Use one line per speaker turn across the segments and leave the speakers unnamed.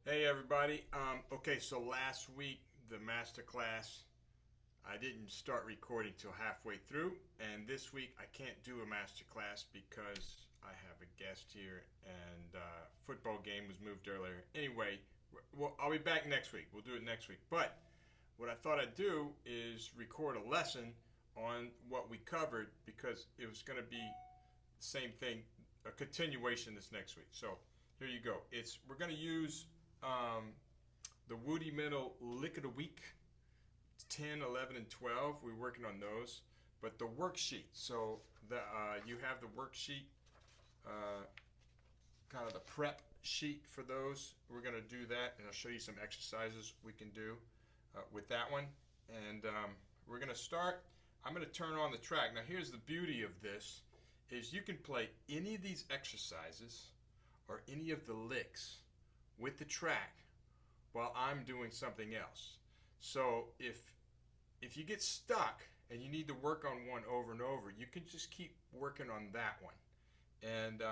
Hey everybody. Okay, so last week the masterclass I didn't start recording till halfway through, and this week I can't do a masterclass because I have a guest here, and football game was moved earlier. Anyway, well, I'll be back next week. We'll do it next week. But what I thought I'd do is record a lesson on what we covered because it was going to be the same thing, a continuation this next week. So here you go. We're going to use um, the Woody Middle Lick of the Week, 10, 11, and 12. We're working on those. But the worksheet. So you have the worksheet, uh, kind of the prep sheet for those. We're going to do that, and I'll show you some exercises we can do with that one. And we're going to start. I'm going to turn on the track. Now, here's the beauty of this, is you can play any of these exercises or any of the licks with the track while I'm doing something else. So if you get stuck and you need to work on one over and over, you can just keep working on that one. And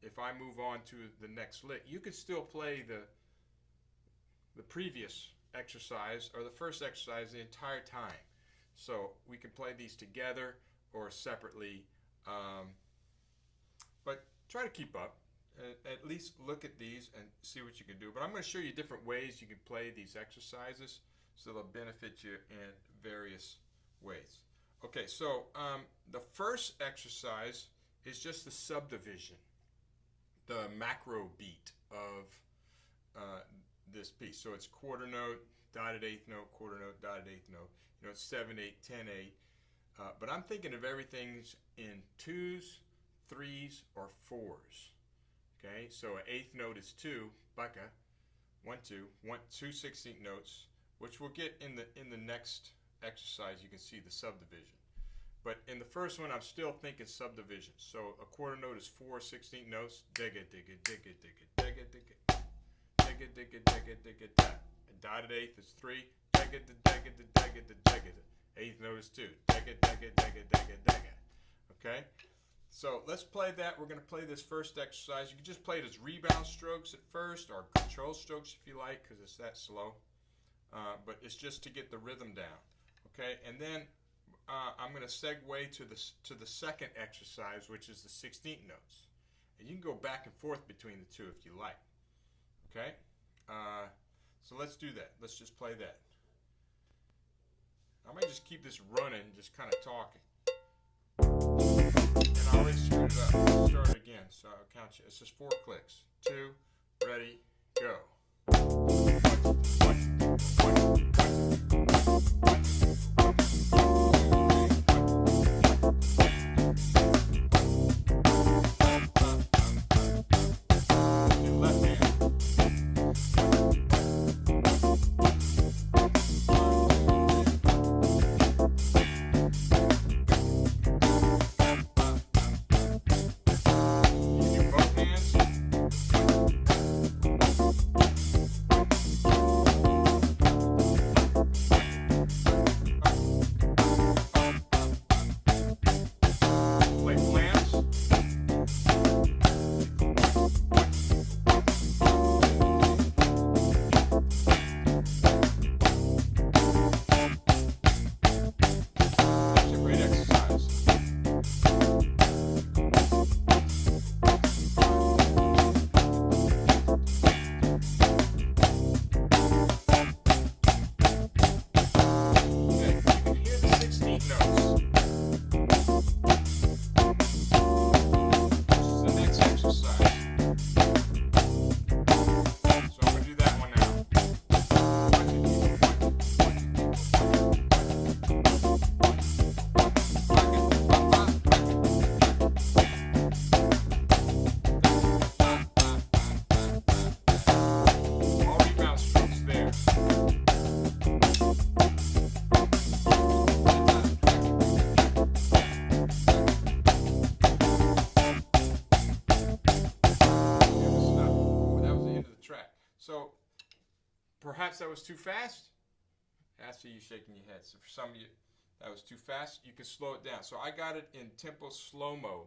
if I move on to the next lick, you can still play the previous exercise or the first exercise the entire time. So we can play these together or separately, but try to keep up. At least look at these and see what you can do. But I'm going to show you different ways you can play these exercises so they'll benefit you in various ways. Okay, so the first exercise is just the subdivision, the macro beat of this piece. So it's quarter note, dotted eighth note, quarter note, dotted eighth note. You know, it's 7/8, 10/8. But I'm thinking of everything's in twos, threes, or fours. Okay, so an eighth note is 2, baka, 1, 2, 2/16 notes, which we'll get in the next exercise. You can see the subdivision. But in the first one, I'm still thinking subdivision. So a quarter note is 4/16 notes. Digga, digga, digga, digga, digga, digga, digga, digga, digga, digga, da. A dotted eighth is 3. Digga, digga, digga, digga. Eighth note is 2. Digga, digga, digga, digga, digga. Okay. So let's play that. We're going to play this first exercise. You can just play it as rebound strokes at first or control strokes if you like, because it's that slow. But it's just to get the rhythm down. Okay, and then I'm going to segue to the second exercise, which is the 16th notes. And you can go back and forth between the two if you like. Okay, so let's do that. Let's just play that. I might just keep this running, just kind of talking. And I already screwed it up. Let's start it again. So I'll count you. It's just 4 clicks. 2, ready, go. Left hand. So perhaps that was too fast. I see you shaking your head. So for some of you, that was too fast. You can slow it down. So I got it in tempo slow-mo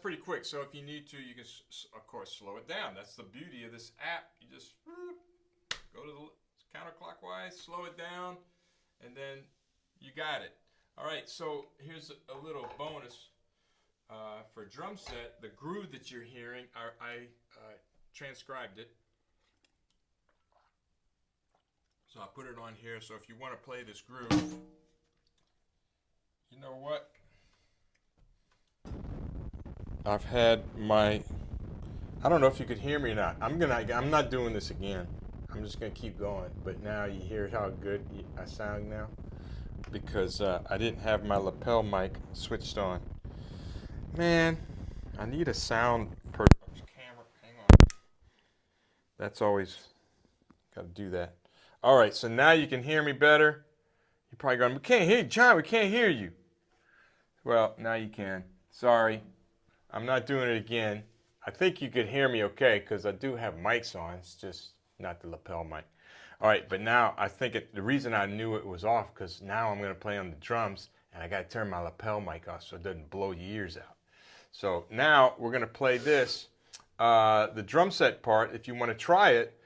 pretty quick. So if you need to, you can, of course, slow it down. That's the beauty of this app. You just go to the counterclockwise, slow it down, and then you got it. All right, so here's a little bonus for drum set. The groove that you're hearing, I transcribed it. So I put it on here. So if you want to play this groove, you know what? I've had my, I don't know if you could hear me or not. I'm not doing this again. I'm just gonna keep going. But now you hear how good I sound now, because I didn't have my lapel mic switched on. Man, I need a sound camera. Hang on. That's always got to do that. All right, so now you can hear me better. You're probably going, we can't hear you, John. We can't hear you. Well, now you can. Sorry. I'm not doing it again. I think you could hear me okay because I do have mics on. It's just not the lapel mic. All right, but now I think the reason I knew it was off because now I'm going to play on the drums and I got to turn my lapel mic off so it doesn't blow your ears out. So now we're going to play this, the drum set part. If you want to try it,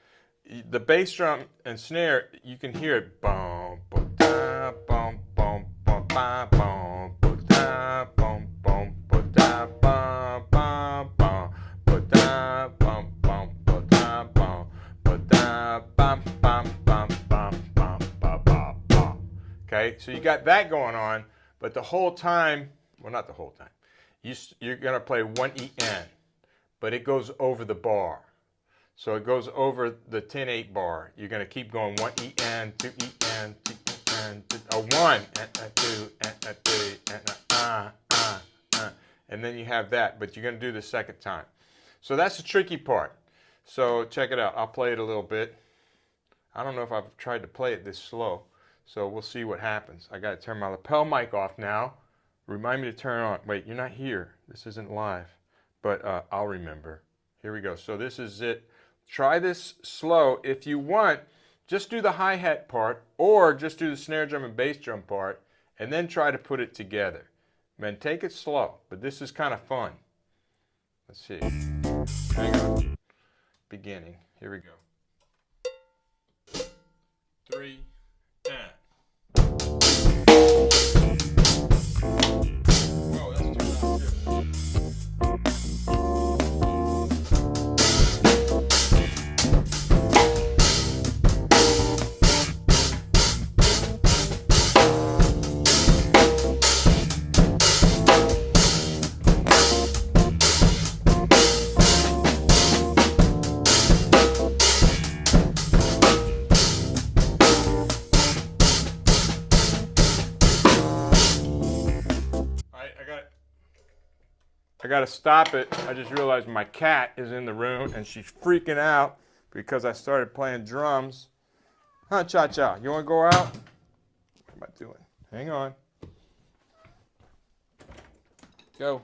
the bass drum and snare, you can hear it. Boom, boom, da, boom, boom, boom, ba, boom, boom, da, boom, boom, boom, da, boom, boom, boom, boom, da, boom, boom, boom, da, boom, boom, da, bum, bum, bum, bum, bum, bum, bum, bum. Okay, so you got that going on, but the whole time, well, not the whole time, you're going to play one EN, but it goes over the bar. So it goes over the 10-8 bar. You're going to keep going 1 EN, 2 EN, 2 EN, a 1, and a 2, and a 3, and and then you have that, but you're going to do the second time. So that's the tricky part. So check it out. I'll play it a little bit. I don't know if I've tried to play it this slow, so we'll see what happens. I got to turn my lapel mic off now. Remind me to turn it on. Wait, you're not here. This isn't live, but I'll remember. Here we go. So this is it. Try this slow. If you want, just do the hi-hat part or just do the snare drum and bass drum part and then try to put it together. Man, take it slow, but this is kind of fun. Let's see. Hang on. Beginning. Here we go. 3, and. Whoa, that's too loud too. I gotta stop it. I just realized my cat is in the room and she's freaking out because I started playing drums. Huh, Cha-Cha? You wanna go out? What am I doing? Hang on. Go.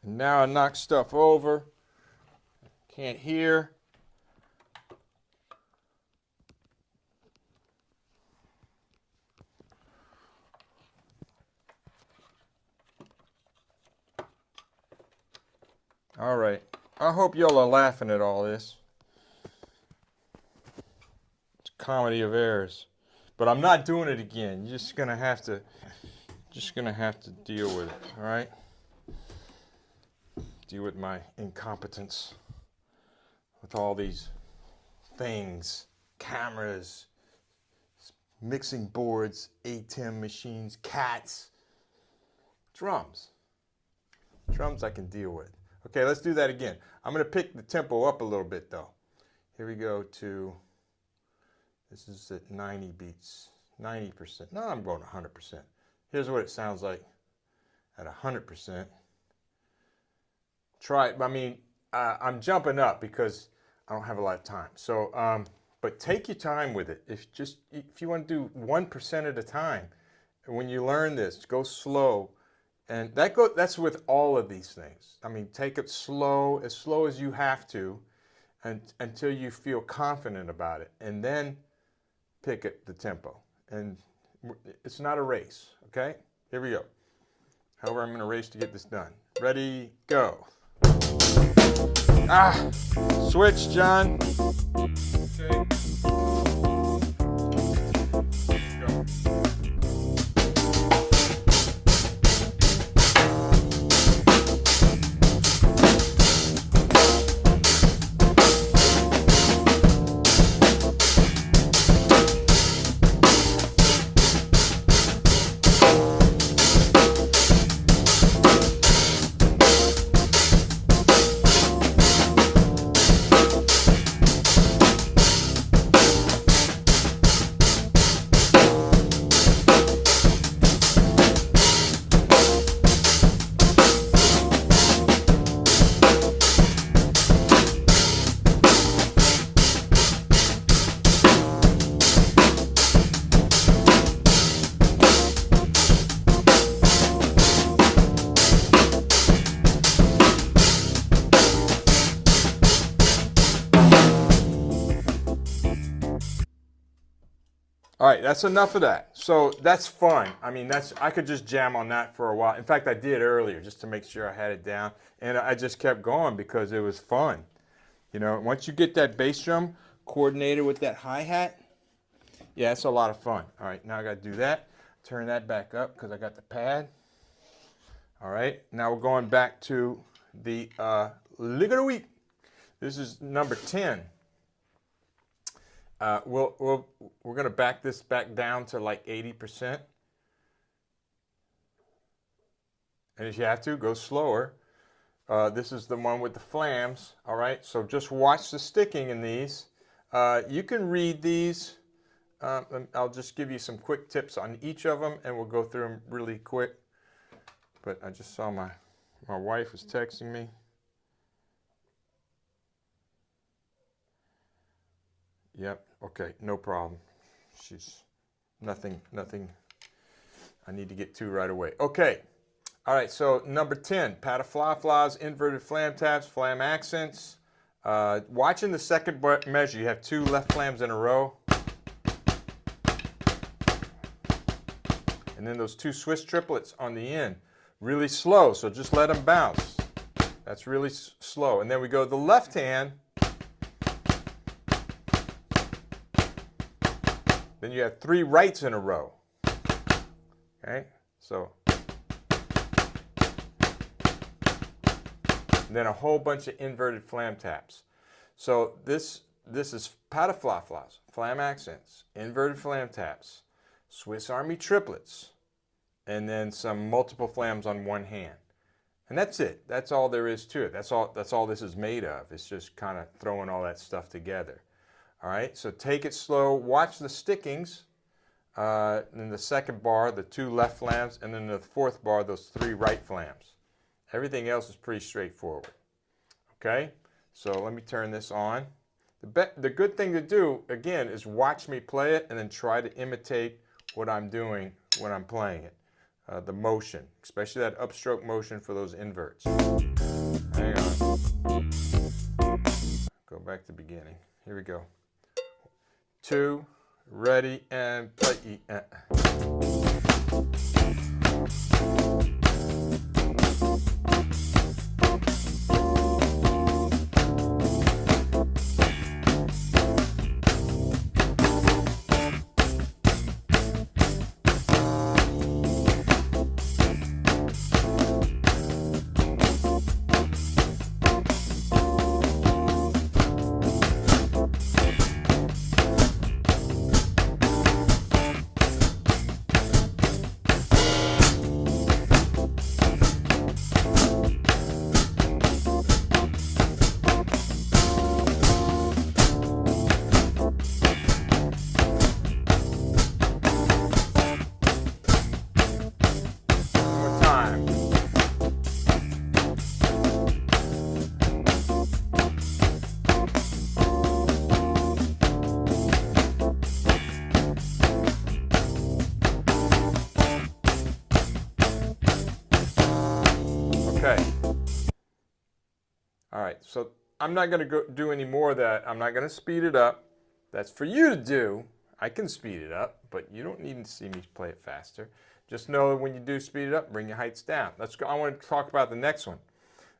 And now I knock stuff over. Can't hear. All right. I hope y'all are laughing at all this. It's a comedy of errors. But I'm not doing it again. You're just gonna have to deal with it, all right? Deal with my incompetence with all these things, cameras, mixing boards, ATEM machines, cats, drums. Drums I can deal with. Okay, let's do that again. I'm going to pick the tempo up a little bit though. Here we go to, this is at 90 beats, 90%. No, I'm going 100%. Here's what it sounds like at 100%. Try it. I mean, I'm jumping up because I don't have a lot of time. So, but take your time with it. If you want to do 1% at a time, when you learn this, go slow. And that's with all of these things. I mean, take it slow as you have to, until you feel confident about it, and then pick it the tempo. And It's not a race, okay? Here we go. However, I'm going to race to get this done. Ready, go. Ah, switch, John. Okay. Go. All right, that's enough of that. So that's fun. I mean, I could just jam on that for a while. In fact, I did earlier just to make sure I had it down. And I just kept going because it was fun. You know, once you get that bass drum coordinated with that hi-hat, yeah, it's a lot of fun. All right, now I got to do that. Turn that back up because I got the pad. All right, now we're going back to the lick of the week. This is number 10. We're going to back this back down to like 80%. And if you have to, go slower. This is the one with the flams. All right, so just watch the sticking in these. You can read these. I'll just give you some quick tips on each of them, and we'll go through them really quick. But I just saw my wife was texting me. Yep, okay, no problem. She's nothing I need to get to right away. Okay, all right, so number 10, Patafla-Flas, inverted flam taps, flam accents. Watching the second measure, you have 2 left flams in a row. And then those 2 Swiss triplets on the end. Really slow, so just let them bounce. That's really slow. And then we go to the left hand. Then you have 3 rights in a row. Okay, so. And then a whole bunch of inverted flam taps. So this is Patafla-Flas, flam accents, inverted flam taps, Swiss Army triplets, and then some multiple flams on one hand. And that's it. That's all there is to it. That's all this is made of. It's just kind of throwing all that stuff together. All right, so take it slow. Watch the stickings. In the second bar, the 2 left flams, and then the fourth bar, those 3 right flams. Everything else is pretty straightforward. Okay, so let me turn this on. The good thing to do, again, is watch me play it and then try to imitate what I'm doing when I'm playing it. The motion, especially that upstroke motion for those inverts. Hang on. Go back to the beginning. Here we go. 2, ready, and play. Okay. All right, so I'm not going to do any more of that. I'm not going to speed it up. That's for you to do. I can speed it up, but you don't need to see me play it faster. Just know that when you do speed it up, bring your heights down. Let's go. I want to talk about the next one.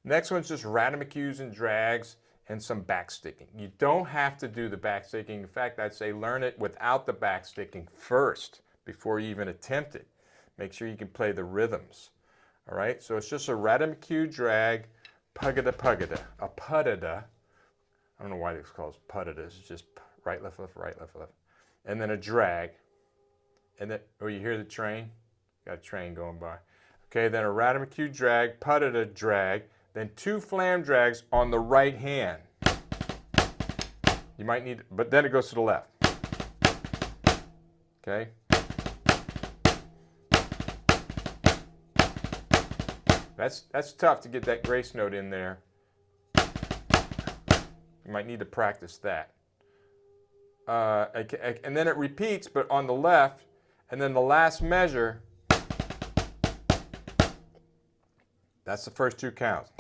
Next one's just ratomacues and drags and some backsticking. You don't have to do the backsticking. In fact, I'd say learn it without the backsticking first before you even attempt it. Make sure you can play the rhythms. All right, so it's just a ratamacue drag, pugada pugada, a puttada. I don't know why it's called puttadas. It's just right, left, right, left, left. And then a drag. And then, oh, you hear the train? Got a train going by. Okay, then a ratamacue drag, puttada drag, then 2 flam drags on the right hand. You might need, but then it goes to the left. Okay. That's tough to get that grace note in there. You might need to practice that. And then it repeats, but on the left, and then the last measure, that's the first 2 counts.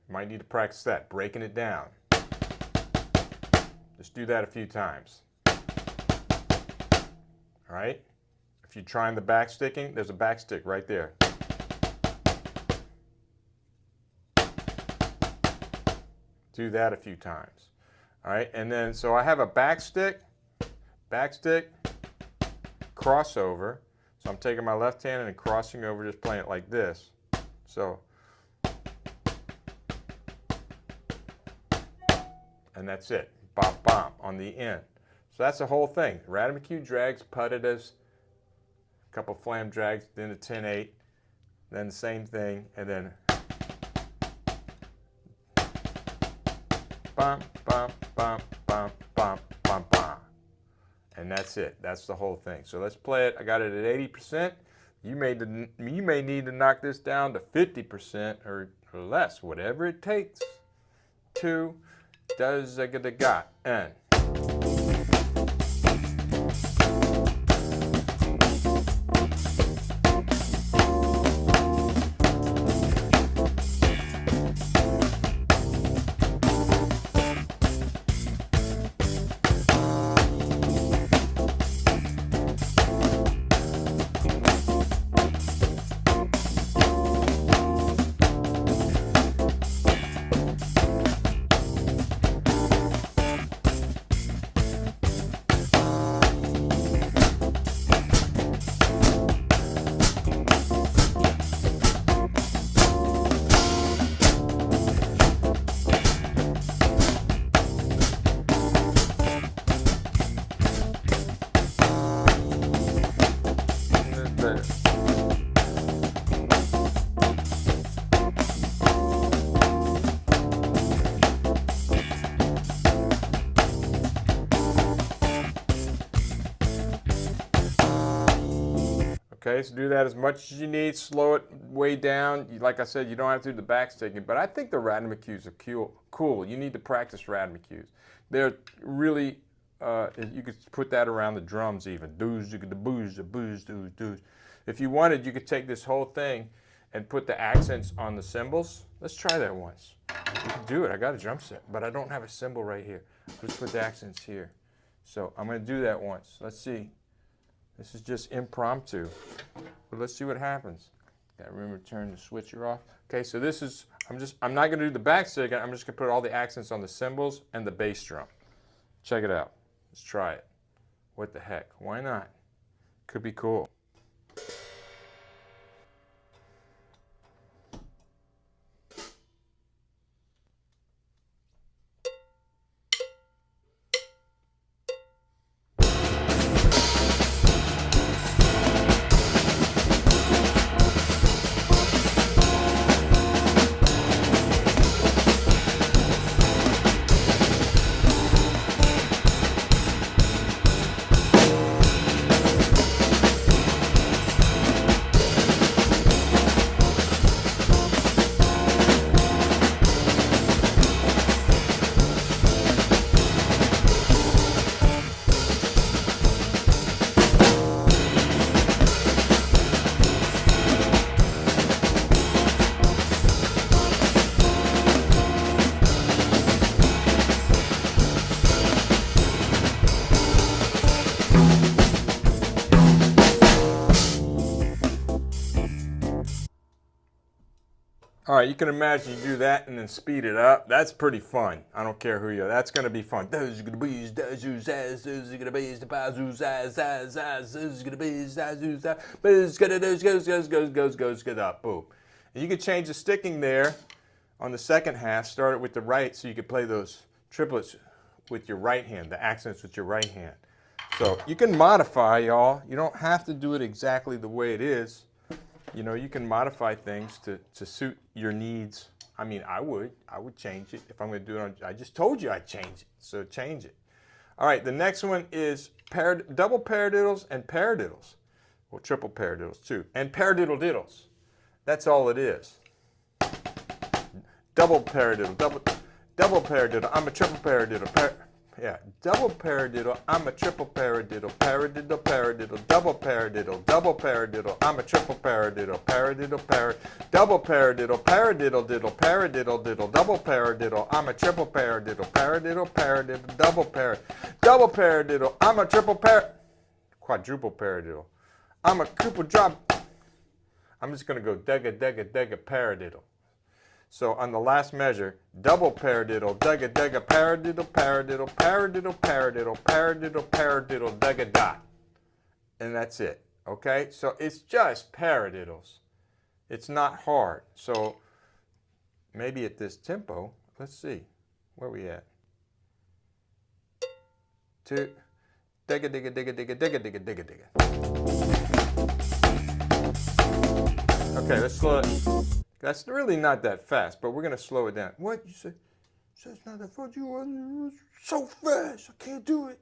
You might need to practice that, breaking it down. Just do that a few times. All right? If you're trying the backsticking, there's a backstick right there. Do that a few times. All right, and then so I have a backstick, crossover. So I'm taking my left hand and crossing over, just playing it like this. So, and that's it. Bop, bop on the end. So that's the whole thing. Ratamacue drags, puttadas, a couple flam drags, then a 10-8, then the same thing, and then bum, bum, bum, bum, bum, bum, bum. And that's it. That's the whole thing. So let's play it. I got it at 80%. You may need to knock this down to 50% or less, whatever it takes to does the got and. Okay, so do that as much as you need. Slow it way down. Like I said, you don't have to do the backsticking, but I think the ratamacues are cool. You need to practice ratamacues. They're really, you could put that around the drums even. Doos, the booze, the booze, doos, doos. If you wanted, you could take this whole thing and put the accents on the cymbals. Let's try that once. You can do it. I got a drum set, but I don't have a cymbal right here. Let's put the accents here. So I'm going to do that once. Let's see. This is just impromptu, but let's see what happens. Gotta remember to turn the switcher off. Okay, so this is, I'm not gonna do the backstick, I'm just gonna put all the accents on the cymbals and the bass drum. Check it out, let's try it. What the heck, why not? Could be cool. All right, you can imagine you do that and then speed it up. That's pretty fun. I don't care who you are. That's going to be fun. Those are going to be those are going to be the bazoo zaz zaz zaz. Those are going to be zazoo zaz. Goes goes up. Boom. And you can change the sticking there on the second half. Start it with the right, so you can play those triplets with your right hand, the accents with your right hand. So you can modify, y'all. You don't have to do it exactly the way it is. You know, you can modify things to suit your needs. I mean, I would change it if I'm going to do it on. I just told you I'd change it, so change it. All right, the next one is double paradiddles and paradiddles. Well, triple paradiddles too, and paradiddle diddles. That's all it is. Double paradiddle, double paradiddle. I'm a triple paradiddle. Double paradiddle, I'm a triple paradiddle, paradiddle, paradiddle, double paradiddle, double paradiddle, I'm a triple paradiddle, paradiddle, double paradiddle, paradiddle, diddle, paradiddle, diddle, double paradiddle, I'm a triple paradiddle, paradiddle, paradiddle, double paradiddle, I'm a quadruple paradiddle, I'm a quadruple drop. I'm just going to go dega paradiddle. So on the last measure, double paradiddle, dega paradiddle, paradiddle, paradiddle, paradiddle, paradiddle, paradiddle, dega dot. And that's it. Okay? So it's just paradiddles. It's not hard. So maybe at this tempo, let's see. Where are we at? Two. Dega digga. Okay, let's slow it. That's really not that fast, but we're going to slow it down. What? You say it's not that fast? You are so fast. I can't do it.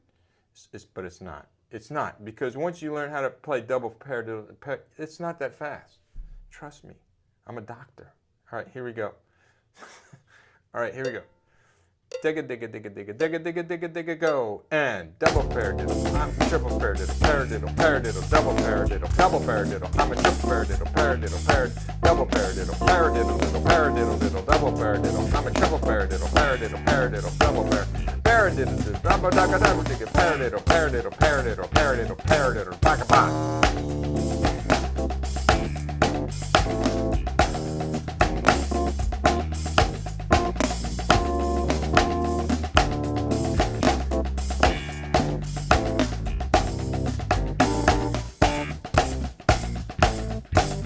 But it's not. It's not. Because once you learn how to play double paradiddle, it's not that fast. Trust me. I'm a doctor. All right, here we go. All right, here we go. Digga, go. And double paradiddle. I'm a triple paradiddle, paradiddle, double paradiddle, double paradiddle. I'm a triple paradiddle, paradiddle, double paradiddle, paradiddle, diddle, double paradiddle. I'm a triple paradiddle, paradiddle, double paradiddle, paradiddle, pack.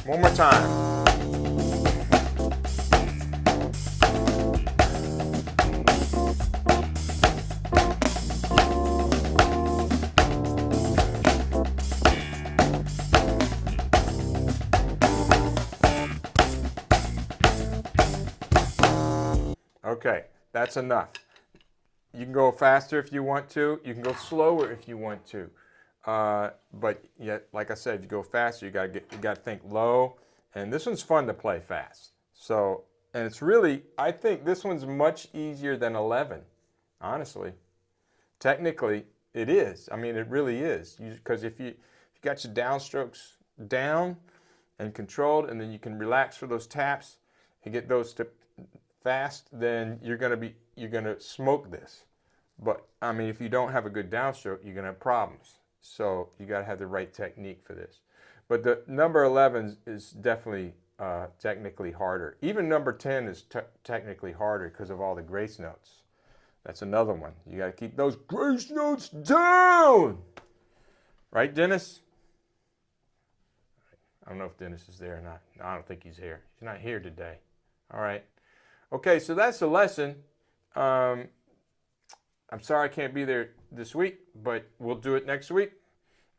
One more time. Okay, that's enough. You can go faster if you want to. You can go slower if you want to. But yet, like I said, if you go faster, you gotta think low. And this one's fun to play fast. So, and it's really, I think this one's much easier than 11, honestly. Technically, it is. I mean, it really is. Because if you got your downstrokes down and controlled, and then you can relax for those taps and get those to fast, then you're gonna smoke this. But I mean, if you don't have a good downstroke, you're gonna have problems. So you got to have the right technique for this. But the number 11 is definitely technically harder. Even number 10 is technically harder because of all the grace notes. That's another one. You got to keep those grace notes down. Right, Dennis? I don't know if Dennis is there or not. No, I don't think he's here. He's not here today. All right. Okay, so that's the lesson. I'm sorry I can't be there this week, but we'll do it next week.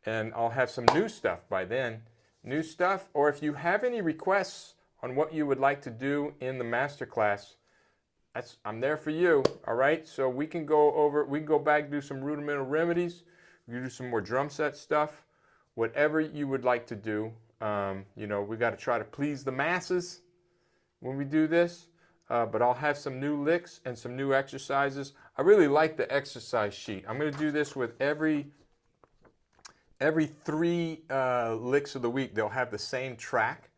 And I'll have some new stuff by then. New stuff, or if you have any requests on what you would like to do in the masterclass, I'm there for you, all right? So we can go back, do some rudimental remedies. We can do some more drum set stuff. Whatever you would like to do. You know, we got to try to please the masses when we do this. But I'll have some new licks and some new exercises. I really like the exercise sheet. I'm going to do this with every 3 licks of the week. They'll have the same track.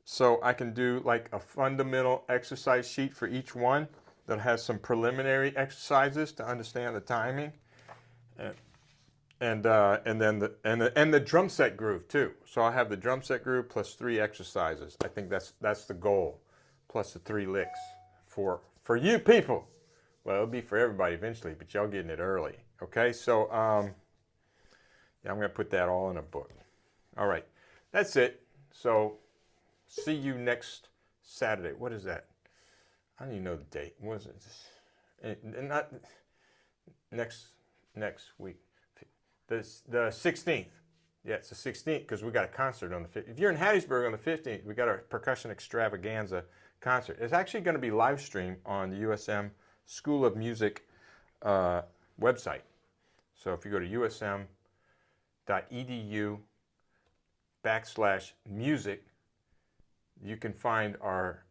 So I can do like a fundamental exercise sheet for each one that has some preliminary exercises to understand the timing. And then the drum set groove too. So I'll have the drum set groove plus 3 exercises. I think that's the goal. plus the 3 licks for you people. Well, it'll be for everybody eventually, but y'all getting it early. Okay, so yeah, I'm gonna put that all in a book. All right, that's it. So see you next Saturday. What is that? I don't even know the date. What is it? And not next week. The 16th. Yeah, it's the 16th because we got a concert on the 15th. If you're in Hattiesburg on the 15th, we got our percussion extravaganza concert. It's actually going to be live streamed on the USM School of Music website. So if you go to usm.edu/music, you can find our,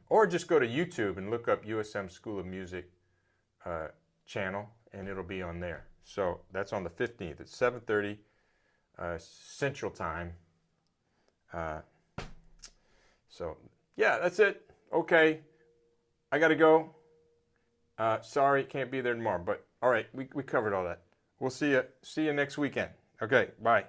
or just go to YouTube and look up USM School of Music channel, and it'll be on there. So that's on the 15th at 7:30 Central Time. So yeah, that's it. Okay, I gotta go. Sorry, can't be there tomorrow, but all right, we covered all that. We'll see you next weekend. Okay, bye.